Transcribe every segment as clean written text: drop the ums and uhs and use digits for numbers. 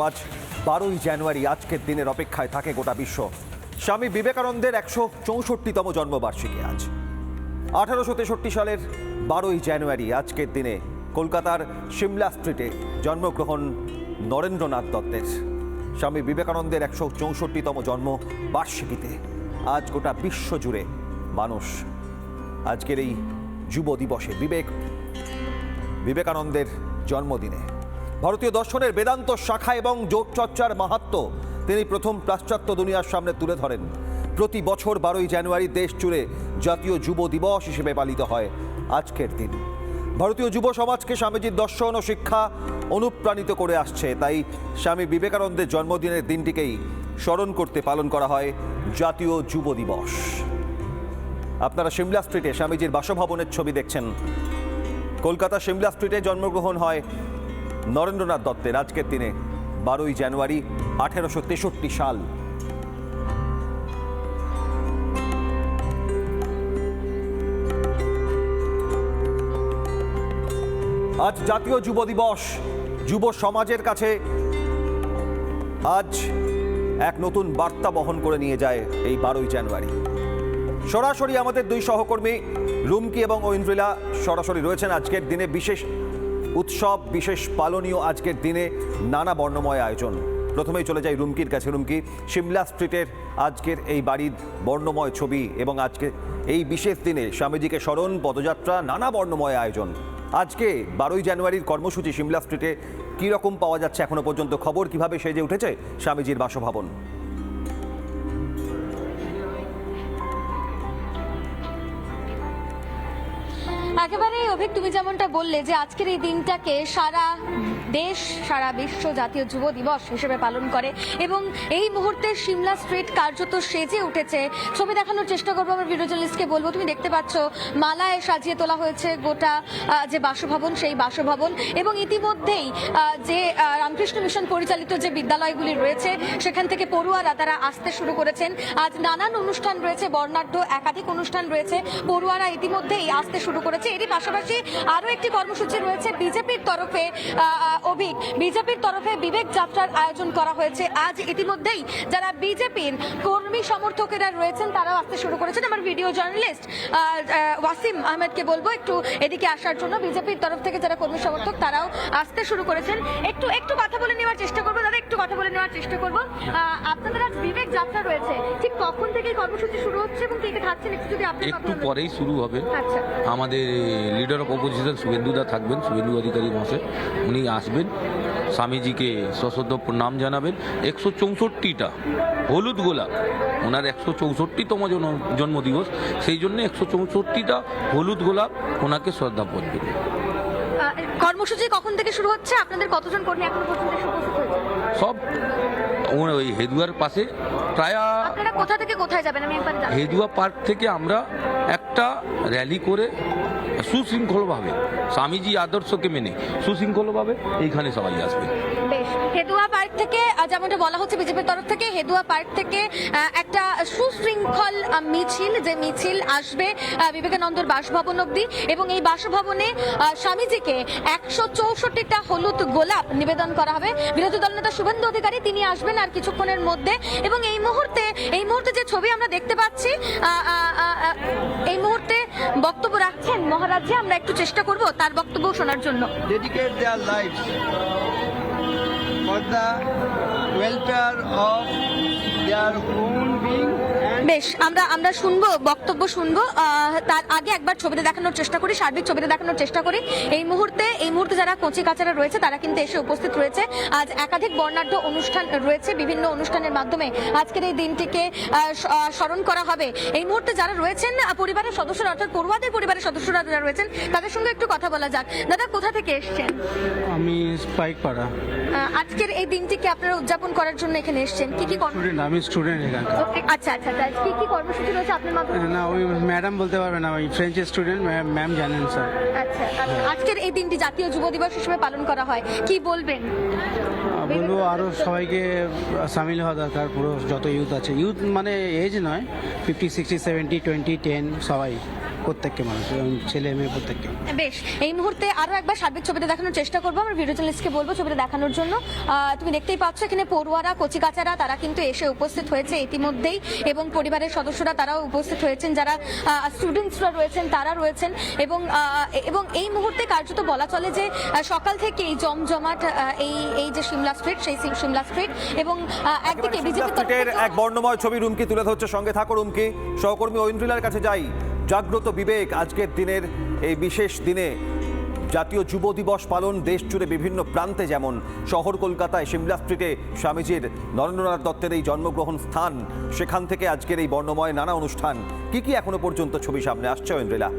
আজ 12ই জানুয়ারি আজকের দিনের অপেক্ষায় থাকে গোটা বিশ্ব। স্বামী বিবেকানন্দের 164তম জন্মবার্ষিকী আজ। 1863 সালের 12ই জানুয়ারি আজকের দিনে কলকাতার সিমলা স্ট্রিটে জন্মগ্রহণ নরেন্দ্রনাথ দত্তের। স্বামী বিবেকানন্দের 164তম জন্মবার্ষিকীতে আজ গোটা বিশ্ব জুড়ে মানুষ আজকের এই যুব দিবসে বিবেকানন্দের জন্মদিনে ভারতীয় দর্শনের বেদান্ত শাখা এবং যোগচর্চার মাহাত্ম্য তিনি প্রথম পাশ্চাত্য দুনিয়ার সামনে তুলে ধরেন। প্রতি বছর 12ই জানুয়ারি দেশ জুড়ে জাতীয় যুব দিবস হিসেবে পালিত হয় আজকের দিন। ভারতীয় যুব সমাজকে স্বামীজির দর্শন ও শিক্ষা অনুপ্রাণিত করে আসছে, তাই স্বামী বিবেকানন্দের জন্মদিনের দিনটিকেই স্মরণ করতে পালন করা হয় জাতীয় যুব দিবস। আপনারা সিমলা স্ট্রিটে স্বামীজির বাসভবনের ছবি দেখছেন। কলকাতা সিমলা স্ট্রিটে জন্মগ্রহণ হয় নরেন্দ্রনাথ দত্তের আজকের দিনে 12ই জানুয়ারি 1863 সাল। আজ জাতীয় যুব দিবস। যুব সমাজের কাছে আজ এক নতুন বার্তা বহন করে নিয়ে যায় এই 12ই জানুয়ারি। সরাসরি আমাদের দুই সহকর্মী রুমকি এবং ঐন্দ্রিলা সরাসরি রয়েছেন আজকের দিনে। বিশেষ উৎসব, বিশেষ পালনীয় আজকের দিনে নানা বর্ণময় আয়োজন। প্রথমেই চলে যাই রুমকির কাছে। রুমকি, সিমলা স্ট্রিটের আজকের এই বাড়ির বর্ণময় ছবি এবং আজকে এই বিশেষ দিনে স্বামীজিকে স্মরণ, পদযাত্রা, নানা বর্ণময় আয়োজন। আজকে 12ই জানুয়ারির কর্মসূচি সিমলা স্ট্রিটে কীরকম পাওয়া যাচ্ছে এখনো পর্যন্ত? খবর কিভাবে সেজে উঠেছে স্বামীজির বাসভবন? একেবারে অভিক, তুমি যেমনটা বললে যে আজকের এই দিনটাকে সারা দেশ, সারা বিশ্ব জাতীয় যুব দিবস হিসেবে পালন করে এবং এই মুহূর্তে সিমলা স্ট্রিট কার্যত সেজে উঠেছে। ছবি দেখানোর চেষ্টা করবো, আমার ভিডিও জার্নালিস্টকে বলবো। তুমি দেখতে পাচ্ছ মালায় সাজিয়ে তোলা হয়েছে গোটা যে বাসভবন, সেই বাসভবন, এবং ইতিমধ্যেই যে রামকৃষ্ণ মিশন পরিচালিত যে বিদ্যালয়গুলি রয়েছে সেখান থেকে পড়ুয়ারা তারা আসতে শুরু করেছেন। আজ নানান অনুষ্ঠান রয়েছে, বর্ণাঢ্য একাধিক অনুষ্ঠান রয়েছে, পড়ুয়ারা ইতিমধ্যেই আসতে শুরু করেছে। এরই পাশাপাশি আরও একটি কর্মসূচি রয়েছে বিজেপির তরফে। অভিক, বিজেপির তরফে বিবেক যাত্রার আয়োজন করা হয়েছে। আজ ইতিমধ্যেই যারা বিজেপির কর্মী সমর্থকেরা রয়েছেন তারাও আসতে শুরু করেছেন। আমার ভিডিও জার্নালিস্ট ওয়াসিম আহমেদকে বলবো একটু এদিকে আসার জন্য। বিজেপির তরফ থেকে যারা কর্মী সমর্থক তারাও আসতে শুরু করেছেন। একটু কথা বলে নেওয়ার চেষ্টা করবো দাদা, একটু কথা বলে নেওয়ার চেষ্টা করবো। আপনাদের আজ বিবেক যাত্রা রয়েছে, ঠিক কখন থেকে কর্মসূচি শুরু হচ্ছে এবং কে কে থাকছেন একটু যদি আপনি? একটু পরেই শুরু হবে। আচ্ছা, আমাদের লিডার অফ অপোজিশন শুভেন্দুদা থাকবেন, শুভেন্দু অধিকারী মহাশয়, উনি আসবেন, স্বামীজিকে সশ্রদ্ধ প্রণাম জানাবেন। 164টা হলুদ গোলাপ, ওনার 164তম জন্মদিবস, সেই জন্য 164টা হলুদ গোলাপ ওনাকে শ্রদ্ধাপদ দেবেন। কর্মসূচি কখন থেকে শুরু হচ্ছে? আপনাদের কতজন কর্মী এখনো পর্যন্ত উপস্থিত হয়েছে? সব ওই হেদুয়ার পাশে প্রায়। আপনারা কোথা থেকে কোথায় যাবেন আমি একবার জানতে চাই। হেদুয়া পার্ক থেকে আমরা একটা র্যালি করে সুশৃঙ্খলভাবে স্বামীজি আদর্শকে মেনে সুশৃঙ্খলভাবে এইখানে সবাই আসবে। বেশ, হেদুয়া পার্ক থেকে যেমনটা বলা হচ্ছে বিজেপির তরফ থেকে, হেদুয়া পার্ক থেকে একটা সুশৃঙ্খল মিছিল, যে মিছিল আসবে বিবেকানন্দর বাসভবন অবধি, এবং এই বাসভবনে স্বামীজিকে 164টা হলুদ গোলাপ নিবেদন করা হবে। বিরোধী দলনেতা শুভেন্দু অধিকারী তিনি আসবেন আর কিছুক্ষণের মধ্যে। এবং এই মুহূর্তে যে ছবি আমরা দেখতে পাচ্ছি, এই মুহূর্তে বক্তব্য রাখছেন মহারাজজি। আমরা একটু চেষ্টা করব তার বক্তব্য শোনার জন্য। Dedicate their lives for the welfare of their own being. বেশ, আমরা শুনবো, বক্তব্য শুনবো। তার আগে একবার ছবিতে দেখানোর চেষ্টা করি, সার্বিক ছবিতে দেখানোর চেষ্টা করি। এই মুহূর্তে যারা কচি কাচারা রয়েছে তারা কিন্তু এসে উপস্থিত রয়েছে। আজ একাধিক বর্ণাঢ্য অনুষ্ঠান রয়েছে, বিভিন্ন অনুষ্ঠানের মাধ্যমে আজকের এই দিনটিকে স্মরণ করা হবে। এই মুহূর্তে যারা রয়েছেন পরিবারের সদস্যরা, অর্থাৎ পড়ুয়াদের পরিবারের সদস্যরা যারা রয়েছেন তাদের সঙ্গে একটু কথা বলা যাক। দাদা, কোথা থেকে এসছেন? আমি স্পাইকপাড়া। আজকের এই দিনটিকে আপনারা উদযাপন করার জন্য এখানে এসছেন, কি কি স্টুডেন্ট, আমি স্টুডেন্ট এখানকার। আচ্ছা, কি কি কর্মসূচি রয়েছে আপনার মাধ্যমে? না, ওই ম্যাডাম বলতে পারবে না, ওই ফ্রেঞ্চ স্টুডেন্ট, ম্যাম জানেন স্যার। আচ্ছা, আজকের এই দিনটি জাতীয় যুব দিবস হিসেবে পালন করা হয়, কি বলবেন? বলবো আরও সবাইকে সামিল হওয়া দরকার, পুরো যত ইউথ আছে। ইউথ মানে এজ নয়, 50, 60, 70, 20, 10 সবাই। প্রত্যেককে মানুষ এবং ছেলে মেয়ে প্রত্যেককে। বেশ, এই মুহূর্তে আরো একবার সার্বিক ছবিটা দেখানোর চেষ্টা করবো। আমরা ভিডিও জার্নালিস্টকে বলবো ছবিটা দেখানোর জন্য। তুমি দেখতেই পাচ্ছ এখানে পড়ুয়ারা, কচিকাচারা তারা কিন্তু এসে উপস্থিত হয়েছে ইতিমধ্যেই, এবং পরিবারের সদস্যরা তারাও উপস্থিত হয়েছেন, যারা স্টুডেন্টসরা রয়েছেন তারা রয়েছেন, এবং এই মুহূর্তে কার্যত বলা চলে যে সকাল থেকেই জমজমাট এই যে সিমলা স্ট্রিট, সেই সিমলা স্ট্রিট, এবং একদিকে বিজেপি এক বর্ণময় ছবি রুমকি তুলে ধরছে। সঙ্গে থাকো রুমকি। সহকর্মী ঐন্দ্রিলার কাছে যাই। জাগ্রত বিবেক, আজকের দিনের এই বিশেষ দিনে জাতীয় যুব দিবস পালন দেশ জুড়ে বিভিন্ন প্রান্তে, যেমন শহর কলকাতায় সিমলা স্ট্রিটে স্বামীজির নরেন্দ্রনাথ দত্তের এই জন্মগ্রহণ স্থান, সেখান থেকে আজকের এই বর্ণময় নানা অনুষ্ঠান। কি এখনো পর্যন্ত ছবি সামনে আসছে ঐন্দ্রিলা?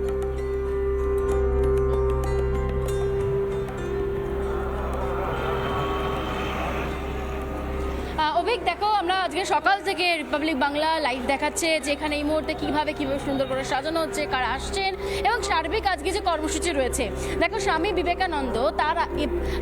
অভিক, দেখো আমরা আজকে সকাল থেকে রিপাবলিক বাংলা লাইভ দেখাচ্ছে যে এখানে এই মুহূর্তে কিভাবে সুন্দর করে সাজানো হচ্ছে, কারা আসছেন, এবং সার্বিক আজকে যে কর্মসূচি রয়েছে। দেখো, স্বামী বিবেকানন্দ তার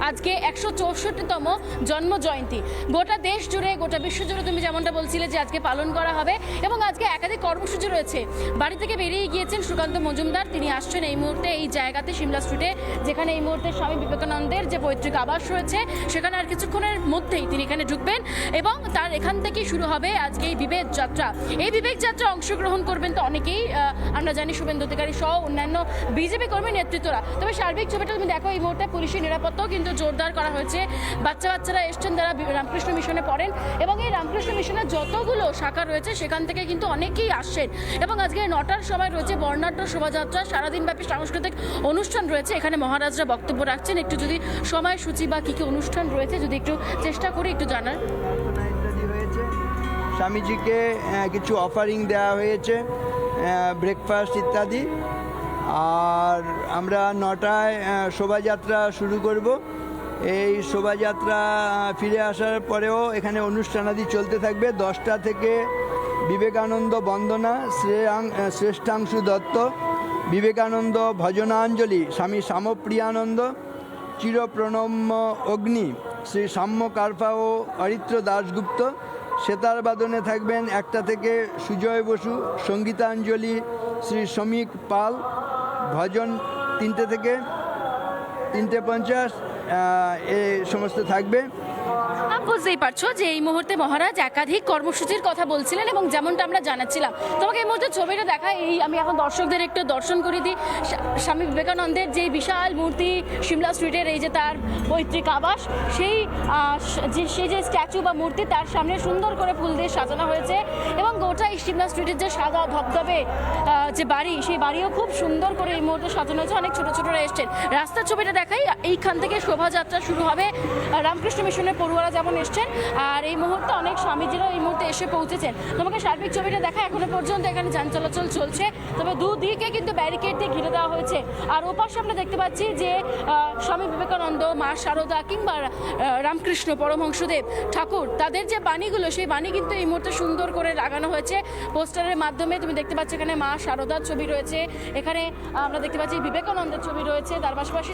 আজকে 164তম জন্ম জয়ন্তী গোটা দেশ জুড়ে, গোটা বিশ্ব জুড়ে তুমি যেমনটা বলছিলে যে আজকে পালন করা হবে, এবং আজকে একাধিক কর্মসূচি রয়েছে। বাড়ি থেকে বেরিয়ে গিয়েছেন সুকান্ত মজুমদার, তিনি আসছেন এই মুহূর্তে এই জায়গাতে সিমলা স্ট্রিটে, যেখানে এই মুহূর্তে স্বামী বিবেকানন্দের যে পৈতৃক আবাস রয়েছে, সেখানে আর কিছুক্ষণের মধ্যেই তিনি এখানে ঢুকবেন, এবং তার এখান থেকেই শুরু হবে আজকে এই বিবেক যাত্রা। এই বিবেক যাত্রা অংশগ্রহণ করবেন তো অনেকেই, আমরা জানি শুভেন্দু অধিকারী সহ অন্যান্য বিজেপি কর্মী নেতৃত্বরা। তবে সার্বিক ছবিটা তুমি দেখো, এই মুহূর্তে পুলিশের নিরাপত্তাও কিন্তু জোরদার করা হয়েছে। বাচ্চারা এসছেন যারা রামকৃষ্ণ মিশনে পড়েন, এবং এই রামকৃষ্ণ মিশনের যতগুলো শাখা রয়েছে সেখান থেকে কিন্তু অনেকেই আসছেন, এবং আজকে 9টার সময় রয়েছে বর্ণাঢ্য শোভাযাত্রা, সারাদিনব্যাপী সাংস্কৃতিক অনুষ্ঠান রয়েছে। এখানে মহারাজরা বক্তব্য রাখছেন। একটু যদি সময়সূচি বা কী অনুষ্ঠান রয়েছে যদি একটু চেষ্টা করি একটু জানার। স্বামীজিকে কিছু অফারিং দেওয়া হয়েছে, ব্রেকফাস্ট ইত্যাদি। আর আমরা 9টায় শোভাযাত্রা শুরু করব। এই শোভাযাত্রা ফিরে আসার পরেও এখানে অনুষ্ঠানাদি চলতে থাকবে। 10টা থেকে বিবেকানন্দ বন্দনা, শ্রেষ্ঠাংশু দত্ত, বিবেকানন্দ ভজনাঞ্জলি, স্বামী শ্যামপ্রিয়ানন্দ, চিরপ্রণম্য অগ্নি, শ্রী সাম্য কারফা ও অরিত্র দাশগুপ্ত। সেতার বাদনে থাকবেন 1টা থেকে সুজয় বসু, সঙ্গীতাঞ্জলি শ্রী শ্রমিক পাল, ভজন 3টে থেকে 3:50 এই সমস্ত থাকবে। বুঝতেই পারছো যে এই মুহূর্তে মহারাজ একাধিক কর্মসূচির কথা বলছিলেন, এবং যেমনটা আমরা জানাচ্ছিলাম তোমাকে এই মুহূর্তে ছবিটা দেখা, আমি এখন দর্শকদের একটু দর্শন করে দিই স্বামী বিবেকানন্দের যে বিশাল মূর্তি সিমলা স্ট্রিটের, এই যে তার পৈতৃক আবাস, সেই যে স্ট্যাচু বা মূর্তি তার সামনে সুন্দর করে ফুল দিয়ে সাজানো হয়েছে, এবং গোটা এই সিমলা স্ট্রিটের যে সাদা ধবধবে যে বাড়ি, সেই বাড়িও খুব সুন্দর করে এই মুহূর্তে সাজানো হয়েছে। অনেক ছোটরা এসছেন। রাস্তার ছবিটা দেখাই, এইখান থেকে শোভাযাত্রা শুরু হবে। রামকৃষ্ণ মিশনের পড়ুয়ারা যেমন এসছেন, আর এই মুহূর্তে অনেক স্বামীজিরাও এই মুহূর্তে এসে পৌঁছেছেন। তোমাকে সার্বিক ছবিটা দেখা, এখনো পর্যন্ত এখানে যান চলাচল চলছে, তবে দুদিকে কিন্তু ব্যারিকেড দিয়ে ঘিরে দেওয়া হয়েছে। আর ওপাশে আমরা দেখতে পাচ্ছি যে স্বামী বিবেকানন্দ, মা শারদা কিংবা রামকৃষ্ণ পরমহংসদেব ঠাকুর, তাদের যে বাণীগুলো, সেই বাণী কিন্তু এই মুহূর্তে সুন্দর করে লাগানো হয়েছে পোস্টারের মাধ্যমে। তুমি দেখতে পাচ্ছ এখানে মা শারদার ছবি রয়েছে, এখানে আমরা দেখতে পাচ্ছি বিবেকানন্দের ছবি রয়েছে, তার পাশাপাশি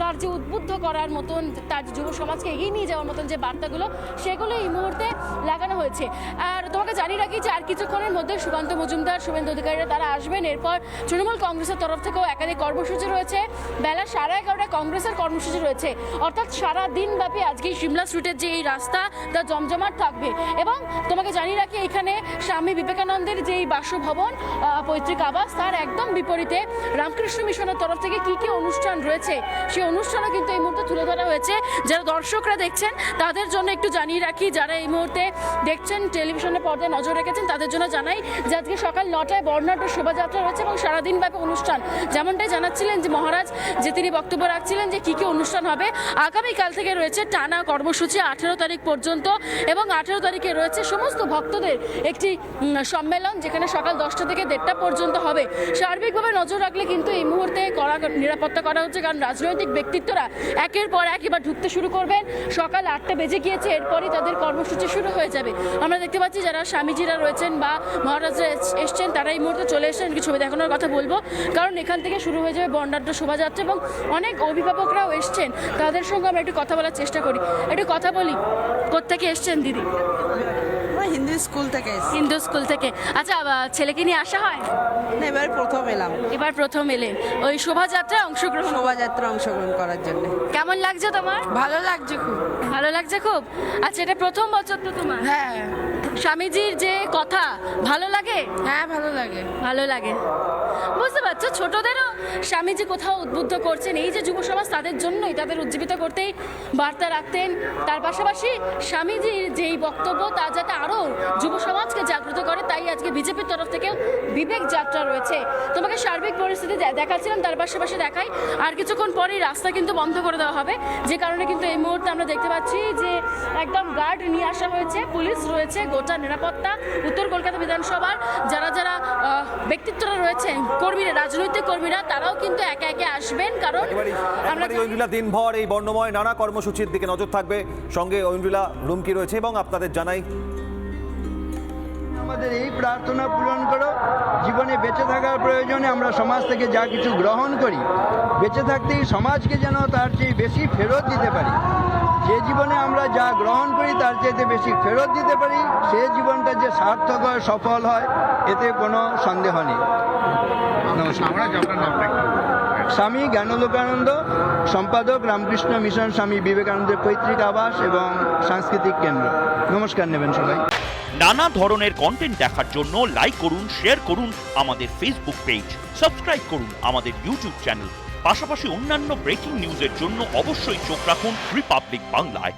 তার যে উদ্বুদ্ধ করার মতন, তার যুব সমাজকে এগিয়ে নিয়ে যাওয়ার মতন যে বার্তাগুলো, সেগুলো এই মুহূর্তে লাগানো হয়েছে। আর তোমাকে জানিয়ে রাখি যে আর কিছুক্ষণের মধ্যে সুকান্ত মজুমদার, শুভেন্দু অধিকারীরা তারা আসবেন। এরপর তৃণমূল কংগ্রেসের তরফ থেকেও একাধিক কর্মসূচি রয়েছে। বেলা 11:30 কংগ্রেসের কর্মসূচি রয়েছে, অর্থাৎ সারা দিন ব্যাপী আজকে সিমলা স্ট্রিটের যে এই রাস্তা তা জমজমাট থাকবে। এবং তোমাকে জানিয়ে রাখি এখানে স্বামী বিবেকানন্দের যে এই বাসভবন, পৈতৃক আবাস, তার একদম বিপরীতে রামকৃষ্ণ মিশনের তরফ থেকে কি অনুষ্ঠান রয়েছে, সেই অনুষ্ঠানও কিন্তু এই মুহূর্তে তুলে ধরা হয়েছে। যারা দর্শকরা দেখছেন তাদের জন্য একটু জানিয়ে রাখি, যারা এই মুহূর্তে দেখছেন টেলিভিশনের পর্দায় নজর রেখেছেন তাদের জন্য জানাই যে আজকে সকাল 9টায় বর্ণাঢ্য শোভাযাত্রা রয়েছে, এবং সারাদিন ব্যাপী অনুষ্ঠান। যেমনটাই জানাচ্ছিলেন যে মহারাজ, যে তিনি বক্তব্য রাখছিলেন যে কি অনুষ্ঠান হবে। আগামীকাল থেকে রয়েছে টানা কর্মসূচি 18 তারিখ পর্যন্ত, এবং 18 তারিখে রয়েছে সমস্ত ভক্তদের একটি সম্মেলন, যেখানে সকাল 10টা থেকে 1:30 পর্যন্ত হবে। সার্বিকভাবে নজর রাখলে কিন্তু এই মুহূর্তে কড়া নিরাপত্তা করা হচ্ছে, কারণ রাজনৈতিক ব্যক্তিত্বরা একের পর এক এবার ঢুকতে শুরু করবেন। সকাল 8টা বেজে গিয়েছে, এরপরই তাদের কর্মসূচি শুরু হয়ে যাবে। আমরা দেখতে পাচ্ছি যারা স্বামীজিরা রয়েছেন বা মহারাজরা এসছেন, তারা এই মুহূর্তে চলে এসেছেন। কিছু ছবি দেখানোর কথা বলবো, কারণ এখান থেকে শুরু হয়ে যাবে বর্ণাঢ্য শোভাযাত্রা, এবং অনেক অভিভাবকরাও এসছেন। তাদের সঙ্গে আমরা একটু কথা বলার চেষ্টা করি। একটু কথা বলি, কোত্থেকে এসছেন দিদি? আমরা হিন্দু স্কুল থেকে এসেছি। হিন্দু স্কুল থেকে। আচ্ছা ছেলেকে নিয়ে আসা হয়? না, এবারে প্রথম এলাম এবার প্রথম এলেন ওই শোভাযাত্রায় অংশগ্রহণ। শোভাযাত্রা অংশগ্রহণ করার জন্য। কেমন লাগছে তোমার? ভালো লাগছে খুব। ভালো লাগছে খুব। আচ্ছা এটা প্রথম বছর তো তোমার? হ্যাঁ স্বামীজির যে কথা ভালো লাগে? হ্যাঁ ভালো লাগে। ভালো লাগে, বুঝতে পারছো। ছোটদেরও স্বামীজি কোথাও উদ্বুদ্ধ করছেন, এই যে যুব সমাজ তাদের জন্যই, তাদের উজ্জীবিত করতেই বার্তা রাখতেন। তার পাশাপাশি স্বামীজির যেই বক্তব্য তা যাতে আরও যুব সমাজকে জাগ্রত করে, তাই আজকে বিজেপির তরফ থেকেও বিবেক যাত্রা রয়েছে। তোমাকে সার্বিক পরিস্থিতি দেখাচ্ছিলাম, তার পাশাপাশি দেখাই আর কিছুক্ষণ পরেই রাস্তা কিন্তু বন্ধ করে দেওয়া হবে, যে কারণে কিন্তু এই মুহূর্তে আমরা দেখতে পাচ্ছি যে একদম গার্ড নিয়ে আসা হয়েছে, পুলিশ রয়েছে, গোটা নিরাপত্তা। উত্তর কলকাতা বিধানসভার যারা যারা ব্যক্তিত্বরা রয়েছেন, কর্মীরা, রাজনৈতিক কর্মীরা, তারাও কিন্তু একে একে আসবেন, কারণ আমরা ঐন্দ্রিলা দিনভর এই বর্ণময় নানা কর্মসূচির দিকে নজর থাকবে। সঙ্গে ঐন্দ্রিলা রুমকি রয়েছে এবং আপনাদের জানাই আমাদের এই প্রার্থনা পূরণ করো। জীবনে বেঁচে থাকার প্রয়োজনে আমরা সমাজ থেকে যা কিছু গ্রহণ করি, বেঁচে থাকতেই সমাজকে যেন তার চেয়ে বেশি ফেরত দিতে পারি। যে জীবনে আমরা যা গ্রহণ করি তার চেয়ে বেশি ফেরত দিতে পারি, সে জীবনটা যে সার্থক হয়, সফল হয়, এতে কোনো সন্দেহ নেই। স্বামী জ্ঞানলোকানন্দ, সম্পাদক রামকৃষ্ণ মিশন স্বামী বিবেকানন্দের পৈতৃক আবাস এবং সাংস্কৃতিক কেন্দ্র। নমস্কার নেবেন সবাই। নানা ধরনের কন্টেন্ট দেখার জন্য লাইক করুন, শেয়ার করুন আমাদের ফেসবুক পেজ, সাবস্ক্রাইব করুন আমাদের ইউটিউব চ্যানেল। পাশাপাশি অন্যান্য ব্রেকিং নিউজের জন্য অবশ্যই চোখ রাখুন রিপাবলিক বাংলায়।